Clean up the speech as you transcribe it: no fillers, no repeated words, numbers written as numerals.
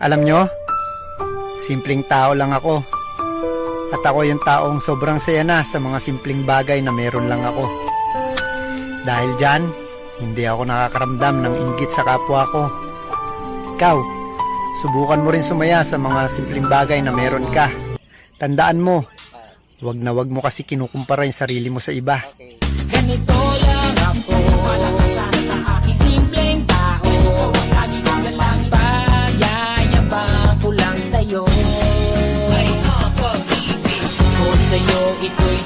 Alam nyo, simpleng tao lang ako. At ako yung taong sobrang saya na sa mga simpleng bagay na meron lang ako. Dahil dyan, hindi ako nakakaramdam ng inggit sa kapwa ko. Ikaw, subukan mo rin sumaya sa mga simpleng bagay na meron ka. Tandaan mo, wag na wag mo kasi kinukumpara yung sarili mo sa iba. Ganito lang ako, malakasan sa aking simpleng tao. Lagi kong galang pagyayabang ko lang sa'yo. May kapag-ibig ko sa'yo, ito'y